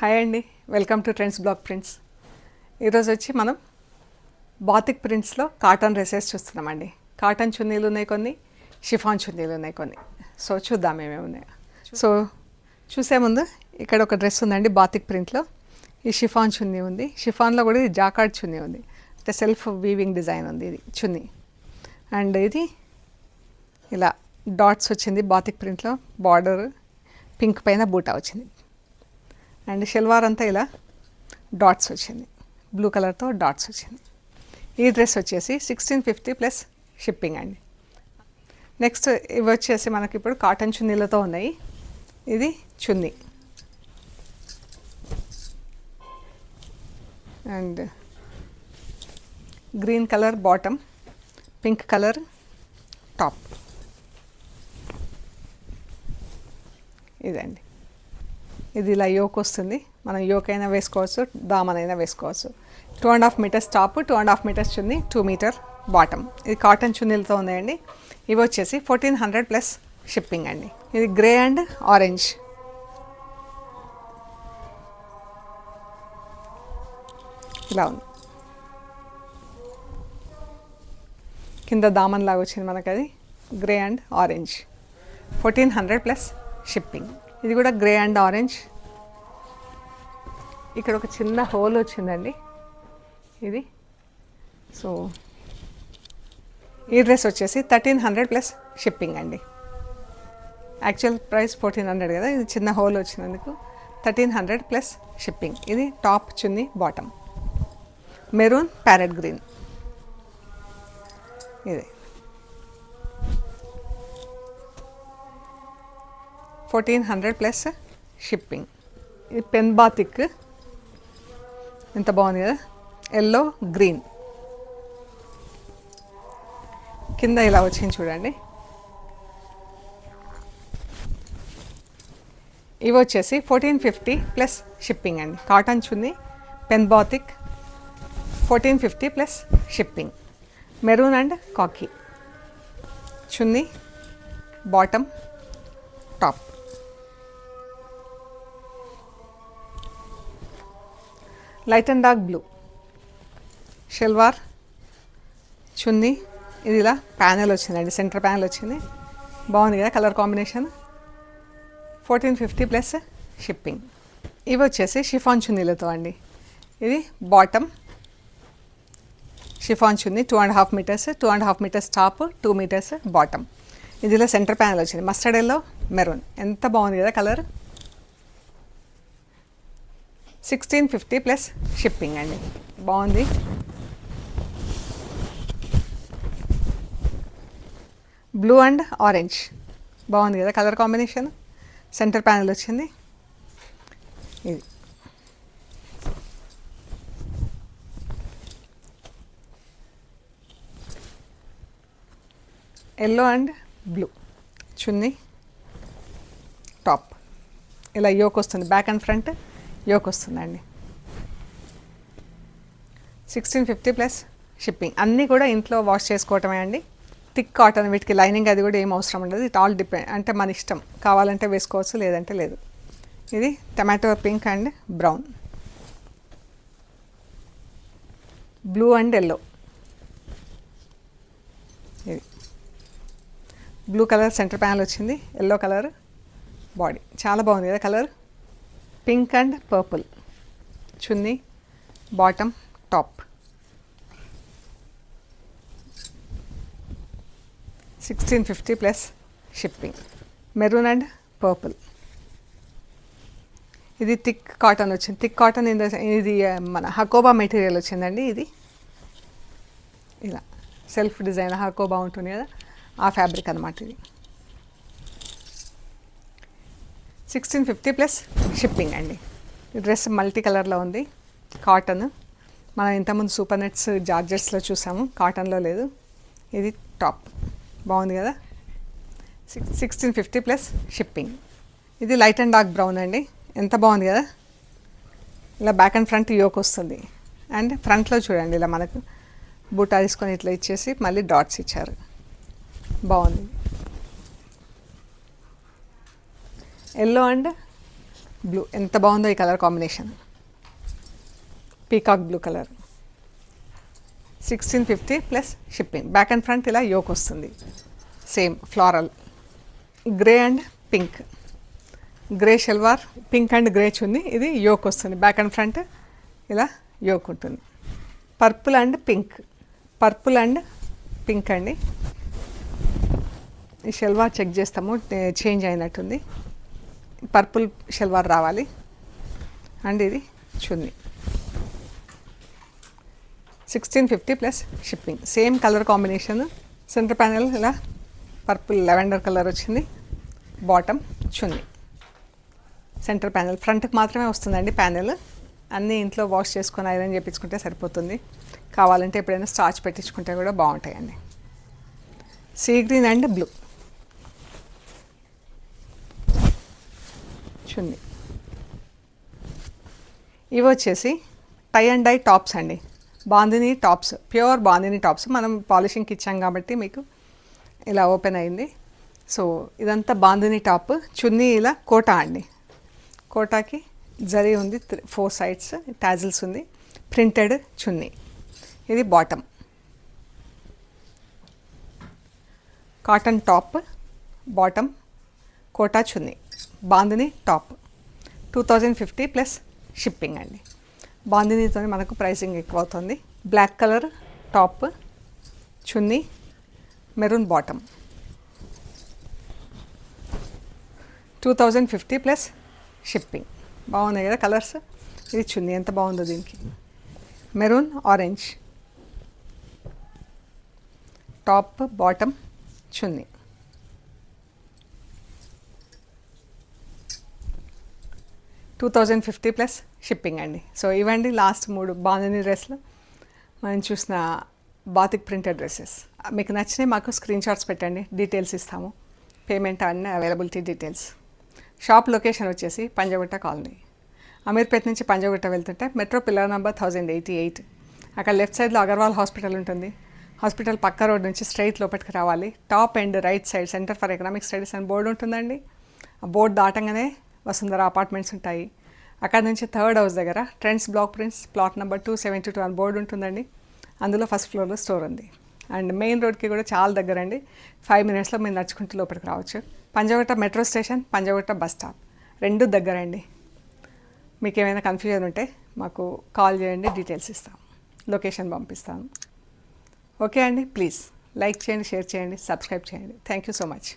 Hi అండి, welcome to trends blog prints. ఈరోజు వచ్చి మనం బాతిక్ ప్రింట్స్లో కాటన్ డ్రెస్సెస్ చూస్తున్నామండి. కాటన్ చున్నీలు ఉన్నాయి, కొన్ని షిఫాన్ చున్నీలు ఉన్నాయి కొన్ని. సో చూద్దాం ఏమేమి ఉన్నాయో. సో చూసే ముందు ఇక్కడ ఒక డ్రెస్ ఉందండి బాతిక్ ప్రింట్లో. ఈ షిఫాన్ చున్నీ ఉంది. షిఫాన్లో కూడా ఇది జాకార్డ్ చున్నీ ఉంది, అంటే సెల్ఫ్ వీవింగ్ డిజైన్ ఉంది ఇది చున్నీ. అండ్ ఇది ఇలా డాట్స్ వచ్చింది బాతిక్ ప్రింట్లో, బార్డర్ పింక్ పైన బూటా వచ్చింది. అండ్ షల్వార్ అంతా ఇలా డాట్స్ వచ్చింది, బ్లూ కలర్తో డాట్స్ వచ్చింది. ఈ డ్రెస్ వచ్చేసి 1650 ప్లస్ షిప్పింగ్ అండి. నెక్స్ట్ ఇవి వచ్చేసి మనకి ఇప్పుడు కాటన్ చున్నీలతో ఉన్నాయి. ఇది chunni and green colour bottom, pink colour top. ఇదండి, ఇది ఇలా యోక్ వస్తుంది. మనం యోక్ అయినా వేసుకోవచ్చు, దామన్ అయినా వేసుకోవచ్చు. 2.5 మీటర్స్ టాప్, 2.5 మీటర్స్ చున్నీ, 2 మీటర్ బాటమ్. ఇది కాటన్ చున్నీలతో ఉన్నాయండి. ఇవి వచ్చేసి 1400 ప్లస్ షిప్పింగ్ అండి. ఇది గ్రే అండ్ ఆరెంజ్. ఇలా ఉంది, కింద దామన్ లాగా వచ్చింది మనకు. అది grey and orange, 1400 plus shipping. ఇది కూడా గ్రే అండ్ ఆరెంజ్. ఇక్కడ ఒక చిన్న హోల్ వచ్చిందండి ఇది. సో ఈ డ్రెస్ వచ్చేసి 1300 ప్లస్ షిప్పింగ్ అండి. యాక్చువల్ ప్రైస్ 1400 కదా, ఇది చిన్న హోల్ వచ్చినందుకు 1300 ప్లస్ షిప్పింగ్. ఇది టాప్, చున్నీ, బాటమ్, మెరూన్ ప్యారెట్ గ్రీన్. ఇది 1400 ప్లస్ షిప్పింగ్. ఇది పెన్ బాతిక్, ఎంత బాగుంది కదా, ఎల్లో గ్రీన్. కింద ఇలా వచ్చింది చూడండి. ఇవి వచ్చేసి 1450 ప్లస్ షిప్పింగ్ అండి. Cotton chunni, pen batik, 1450 plus shipping. Maroon and khaki chunni, bottom, top. Light and dark blue salwar, chunni. ఇది ఇలా ప్యానెల్ వచ్చిందండి, సెంటర్ ప్యానెల్ వచ్చింది. బాగుంది కదా కలర్ కాంబినేషన్. 1450 plus shipping. ఇవి వచ్చేసి షిఫాన్ చున్నీలతో అండి. ఇది bottom chiffon chunni, 2.5 metres, 2.5 metres top, 2 metres bottom. ఇదిలో సెంటర్ ప్యానెల్ వచ్చింది, మస్టర్డ్ ఎల్లో, మెరూన్. ఎంత బాగుంది కదా కలర్. 1650 ప్లస్ షిప్పింగ్ అండి. బాగుంది. బ్లూ అండ్ ఆరెంజ్, బాగుంది కదా కలర్ కాంబినేషన్. సెంటర్ ప్యానెల్ వచ్చింది. ఇది yellow and blue chunni, top. ఇలా యోక్ వస్తుంది, బ్యాక్ అండ్ ఫ్రంట్ యోక్ వస్తుందండి. 1650 ప్లస్ షిప్పింగ్. అన్నీ కూడా ఇంట్లో వాష్ చేసుకోవటమే అండి. థిక్ కాటన్, వీటికి లైనింగ్ అది కూడా ఏం అవసరం ఉండదు. ఇట్ ఆల్ డిపెండ్, అంటే మన ఇష్టం, కావాలంటే వేసుకోవచ్చు, లేదంటే లేదు. ఇది tomato pink and brown, blue and yellow. ఇది బ్లూ కలర్ సెంటర్ ప్యానల్ వచ్చింది, ఎల్లో కలర్ బాడీ. చాలా బాగుంది కదా colour. Pink and purple chunni, bottom, top. 1650 plus shipping. Maroon and purple. ఇది థిక్ కాటన్ వచ్చింది. థిక్ కాటన్ ఇది మన హకోబా మెటీరియల్ వచ్చిందండి. ఇది ఇలా సెల్ఫ్ డిజైన్ హకోబా ఉంటుంది కదా, ఆ ఫ్యాబ్రిక్ అనమాట ఇది. 1650 ప్లస్ షిప్పింగ్ అండి. ఈ డ్రెస్ మల్టీ కలర్లో ఉంది, కాటన్. మనం ఇంతకుముందు సూపర్ నెట్స్ జార్జెట్స్లో చూసాము, కాటన్లో లేదు. ఇది టాప్, బాగుంది కదా. 1650 ప్లస్ షిప్పింగ్. ఇది లైట్ అండ్ డార్క్ బ్రౌన్ అండి, ఎంత బాగుంది కదా. ఇలా బ్యాక్ అండ్ ఫ్రంట్ యోక్ వస్తుంది. అండ్ ఫ్రంట్లో చూడండి, ఇలా మనకు బూటా తీసుకొని ఇట్లా ఇచ్చేసి మళ్ళీ డాట్స్ ఇచ్చారు, బాగుంది. ఎల్లో అండ్ బ్లూ, ఎంత బాగుందో ఈ colour combination. Peacock blue colour. 1650 plus shipping. Back and front ఇలా యోక్ వస్తుంది, same floral. Grey and pink, grey salwar, pink and grey chunni. ఇది యోక్ వస్తుంది, బ్యాక్ అండ్ ఫ్రంట్ ఇలా యోక్ ఉంటుంది. Purple and pink, purple and pink అండి. ఈ salwar check చేస్తాము, change అయినట్టుంది. పర్పుల్ షల్వార్ రావాలి. అండ్ ఇది chunni. 1650 plus shipping. Same colour combination. Centre panel ఇలా పర్పుల్ లెవెండర్ కలర్ వచ్చింది. బాటమ్ చున్నీ. సెంటర్ ప్యానెల్ ఫ్రంట్కి మాత్రమే వస్తుందండి ప్యానెల్. అన్నీ ఇంట్లో వాష్ చేసుకొని ఐరన్ చేయించుకుంటే సరిపోతుంది. కావాలంటే ఎప్పుడైనా స్టార్చ్ పెట్టించుకుంటే కూడా బాగుంటాయండి. సీ గ్రీన్ అండ్ బ్లూ చున్నీ. ఇవి వచ్చేసి టై అండ్ డై టాప్స్ అండి. Bandhani tops, pure bandhani tops. మనం పాలిషింగ్కి ఇచ్చాం కాబట్టి మీకు ఇలా ఓపెన్ అయింది. సో ఇదంతా బాందిని టాప్. చున్నీ ఇలా కోటా అండి. కోటాకి జరీ ఉంది, 4 సైడ్స్ టాజిల్స్ ఉంది. ప్రింటెడ్ చున్నీ. ఇది bottom. Cotton top, bottom, Kota chunni. Bandhani top 2050 plus shipping అండి. బాందినీతో మనకు ప్రైసింగ్ ఎక్కువ అవుతుంది. Black colour top, chunni, maroon bottom. 2050 plus shipping. బాగున్నాయి కదా కలర్స్. ఇది చున్నీ ఎంత బాగుందో దీనికి. Maroon orange top, bottom, chunni. 2050 plus shipping అండి. సో ఇవండి లాస్ట్ 3 బాందిని డ్రెస్లు మనం చూసిన బాతిక్ ప్రింటెడ్ డ్రెస్సెస్. మీకు నచ్చినాయి మాకు స్క్రీన్ షాట్స్ పెట్టండి, డీటెయిల్స్ ఇస్తాము. పేమెంట్ అన్నీ అవైలబిలిటీ డీటెయిల్స్. షాప్ లొకేషన్ వచ్చేసి పంజగుట్ట కాలనీ. అమీర్పేట నుంచి పంజగుట్ట వెళ్తుంటే మెట్రో పిల్లర్ నెంబర్ 1088. అక్కడ లెఫ్ట్ సైడ్లో అగర్వాల్ హాస్పిటల్ ఉంటుంది. హాస్పిటల్ పక్క రోడ్ నుంచి స్ట్రైట్ లోపలికి రావాలి. Top and right side centre for economic studies అని బోర్డు ఉంటుందండి. ఆ బోర్డు దాటంగానే వసుంధర అపార్ట్మెంట్స్ ఉంటాయి. అక్కడ నుంచి 3rd హౌస్ దగ్గర trends block prints plot number 272 అని బోర్డు ఉంటుందండి. అందులో ఫస్ట్ ఫ్లోర్లో స్టోర్ ఉంది. అండ్ మెయిన్ రోడ్కి కూడా చాలా దగ్గర అండి. 5 మినిట్స్లో మీరు నడుచుకుంటూ లోపలికి రావచ్చు. Panjagutta metro station, Panjagutta bus stop 2 దగ్గరండి. మీకు ఏమైనా కన్ఫ్యూజన్ ఉంటే మాకు కాల్ చేయండి, డీటెయిల్స్ ఇస్తాం, లొకేషన్ పంపిస్తాను. ఓకే అండి, ప్లీజ్ లైక్ చేయండి, షేర్ చేయండి, సబ్స్క్రైబ్ చేయండి. Thank you so much.